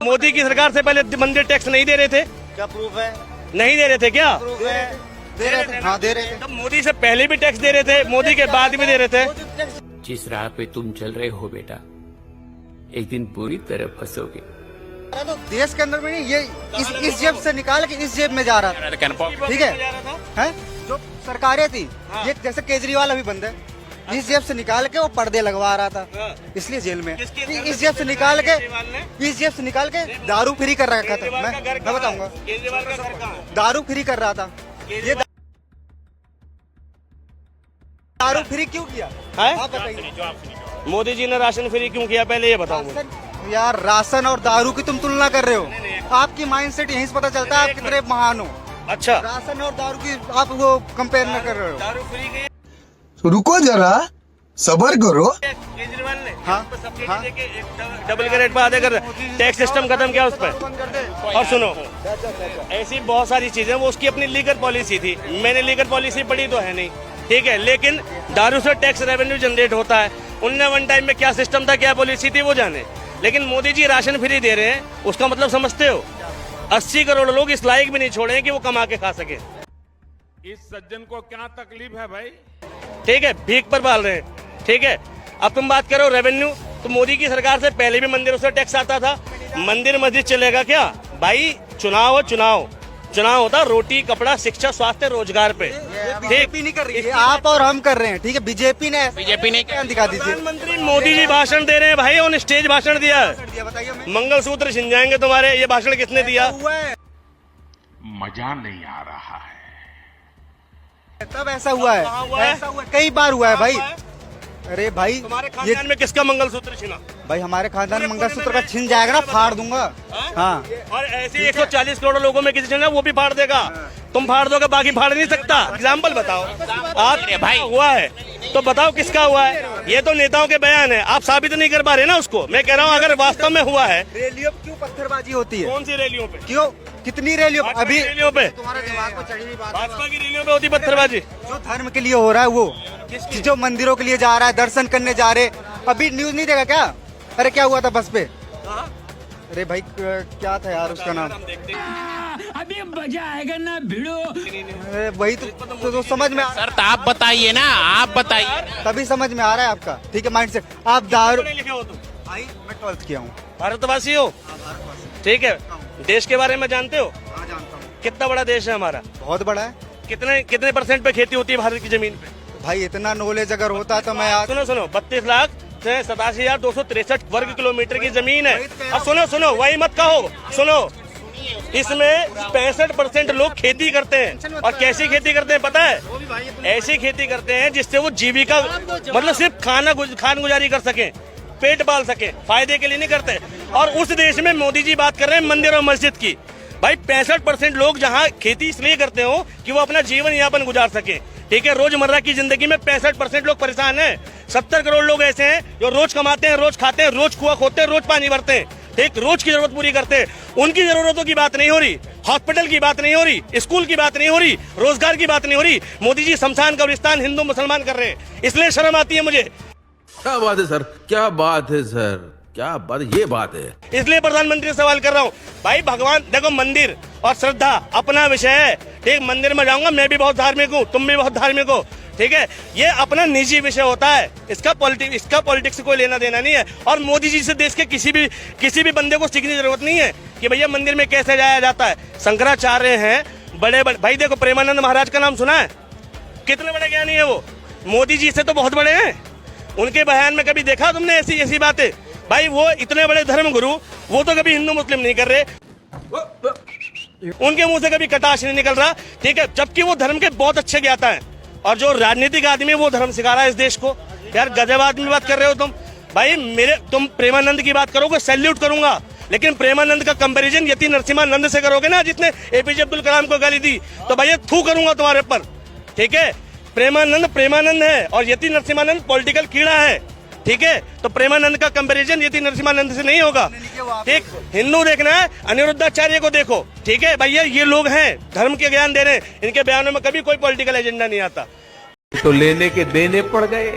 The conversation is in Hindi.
मोदी की सरकार से पहले मंदिर टैक्स नहीं दे रहे थे? क्या प्रूफ है? नहीं दे रहे थे क्या? प्रूफ है? दे रहे थे। हाँ दे रहे थे। तब मोदी से पहले भी टैक्स दे रहे थे, मोदी के बाद भी दे रहे थे। जिस राह पे तुम चल रहे हो बेटा, एक दिन पूरी तरह फंसोगे। तो देश के अंदर में नहीं, ये इस जेब से निकाल के इस जेब में जा रहा था, ठीक है? जो सरकारें थी, ये जैसे केजरीवाल अभी बंद है, इस जेब से निकाल के वो पर्दे लगवा रहा था, इसलिए जेल में। इस जेब से निकाल के दारू फ्री कर रखा था। मैं बताऊंगा, दारू फ्री कर रहा था। ये दारू फ्री क्यों किया? आप बताइए। मोदी जी ने राशन फ्री क्यों किया, पहले ये बताओ मुझे। यार राशन और दारू की तुम तुलना कर रहे हो, आपकी माइंडसेट यहीं से पता चलता है आप कितने महान हो। अच्छा, राशन और दारू की आप वो कंपेयर न कर रहे हो। दारू फ्री की रुको जरा, सबर करो। केजरीवाल ने हाँ, हाँ, डबल के रेट पर आधे कर टैक्स सिस्टम खत्म किया उस पर। और सुनो, ऐसी बहुत सारी चीजें, वो उसकी अपनी लीगल पॉलिसी थी, मैंने लीगल पॉलिसी पढ़ी तो है नहीं, ठीक है, लेकिन दारू से टैक्स रेवेन्यू जनरेट होता है। उनने वन टाइम में क्या सिस्टम था, क्या पॉलिसी थी वो जाने, लेकिन मोदी जी राशन फ्री दे रहे हैं, उसका मतलब समझते हो? 80 करोड़ लोग इस लायक भी नहीं छोड़े कि वो कमा के खा सके। इस सज्जन को क्या तकलीफ है भाई? ठीक है, भीख पर पाल रहे हैं, ठीक है। अब तुम बात करो रेवेन्यू, तो मोदी की सरकार से पहले भी मंदिरों से टैक्स आता था, मंदिर मस्जिद चलेगा क्या भाई? चुनाव होता रोटी कपड़ा शिक्षा स्वास्थ्य रोजगार पे, बीजेपी नहीं कर रही है, आप और हम कर रहे हैं, ठीक है? बीजेपी ने क्या दिखा दीजिए। प्रधानमंत्री मोदी जी भाषण दे रहे हैं भाई, ऑन स्टेज भाषण दिया, बताइए। मंगलसूत्र छिन जाएंगे तुम्हारे। ये भाषण किसने दिया? मजा नहीं आ रहा है। तब ऐसा हुआ है, ऐसा हुआ है, कई बार हुआ है भाई। अरे भाई, तुम्हारे खानदान में किसका मंगलसूत्र छिना? भाई हमारे खानदान में मंगलसूत्र का छिन जाएगा ना, फाड़ दूंगा। हाँ, और ऐसे 140 करोड़ लोगों में किसी छिना वो भी फाड़ देगा, तुम फाड़ दोगे, बाकी फाड़ नहीं सकता। एग्जाम्पल बताओ आप, भाई हुआ है तो बताओ किसका हुआ है? ये तो नेताओं के बयान है, आप साबित नहीं कर पा रहे ना उसको। मैं कह रहा हूँ अगर वास्तव में हुआ है। रैलियों पे क्यों पत्थरबाजी होती है? कौन सी रैलियों पे? क्यों? कितनी रैलियों पे? अभी रैलियों पे, तुम्हारे दिमाग को चढ़ी बात, भाजपा की रैलियों पे होती पत्थरबाजी। जो धर्म के लिए हो रहा है वो, जो मंदिरों के लिए जा रहा है, दर्शन करने जा रहे, अभी न्यूज नहीं देखा क्या? अरे क्या हुआ था बस पे? अरे भाई क्या था यार उसका नाम? अभी मजा आएगा ना भिड़ो। अरे वही तो समझ में सर तो आप बताइए ना, आप बताइए। तभी समझ में आ रहा है आपका, ठीक है? माइंड से आप दारू। लिखे हो तुम? भाई मैं 12th किया हूँ। भारतवासी हो, ठीक है। देश के बारे में जानते हो? हाँ जानता हूँ। कितना बड़ा देश है हमारा? बहुत बड़ा है। कितने परसेंट पे खेती होती है भारत की जमीन पे? भाई इतना नॉलेज अगर होता तो मैं आज। सुनो 32,87,263 वर्ग किलोमीटर की जमीन है। अब सुनो वही मत कहो, सुनो, इसमें 65% लोग खेती करते हैं। और कैसी खेती करते हैं पता है? ऐसी खेती करते हैं जिससे वो जीविका, मतलब सिर्फ खान गुजारी कर सके, पेट पाल सके, फायदे के लिए नहीं करते। और उस देश में मोदी जी बात कर रहे हैं मंदिर और मस्जिद की। भाई 65% लोग जहाँ खेती इसलिए करते हो कि वो अपना जीवन यापन गुजार सके, ठीक है? रोजमर्रा की जिंदगी में 65% लोग परेशान हैं। 70 करोड़ लोग ऐसे हैं जो रोज कमाते हैं, रोज खाते हैं, रोज कुआं खोदते हैं, रोज पानी भरते हैं, ठीक, रोज की जरूरत पूरी करते हैं। उनकी जरूरतों की बात नहीं हो रही, हॉस्पिटल की बात नहीं हो रही, स्कूल की बात नहीं हो रही, रोजगार की बात नहीं हो रही। मोदी जी शमशान कब्रिस्तान हिंदू मुसलमान कर रहे हैं, इसलिए शर्म आती है मुझे। क्या बात है सर, क्या बात है सर, क्या बात, ये बात है। इसलिए प्रधानमंत्री से सवाल कर रहा हूँ। भाई भगवान, देखो मंदिर और श्रद्धा अपना विषय है, ठीक? मंदिर में जाऊंगा, मैं भी बहुत धार्मिक हूँ, तुम भी बहुत धार्मिक हो, ठीक है? ये अपना निजी विषय होता है, इसका पॉलिटिक्स से कोई लेना देना नहीं है। और मोदी जी से देश के किसी भी बंदे को सीखने की जरूरत नहीं है कि भैया मंदिर में कैसे जाया जाता है। शंकराचार्य हैं बड़े भाई, देखो प्रेमानंद महाराज का नाम सुना है? कितने बड़े ज्ञानी है वो, मोदी जी से तो बहुत बड़े हैं। उनके बयान में कभी देखा तुमने ऐसी बातें? भाई वो इतने बड़े धर्म गुरु, वो तो कभी हिंदू मुस्लिम नहीं कर रहे, उनके मुंह से कभी कटाक्ष नहीं निकल रहा, ठीक है? जबकि वो धर्म के बहुत अच्छे ज्ञाता है। और जो राजनीतिक आदमी है वो धर्म सिखा रहा है इस देश को। यार गजब आदमी बात कर रहे हो तुम भाई। तुम प्रेमानंद की बात करोगे, सैल्यूट करूंगा, लेकिन प्रेमानंद का कंपैरिजन यति नरसिम्हानंद से करोगे ना, जिसने एपीजे अब्दुल कलाम को गाली दी, तो भैया थू करूंगा तुम्हारे पर, ठीक है? प्रेमानंद है और यति नरसिम्हानंद पॉलिटिकल कीड़ा है, ठीक है? तो प्रेमानंद का कंपैरिजन यति नरसिम्हानंद से नहीं होगा, ठीक? हिंदू देखना है अनिरुद्धाचार्य को देखो, ठीक है भैया? ये लोग हैं, धर्म के ज्ञान दे रहे हैं, इनके बयानों में कभी कोई पॉलिटिकल एजेंडा नहीं आता। तो लेने के देने पड़ गए।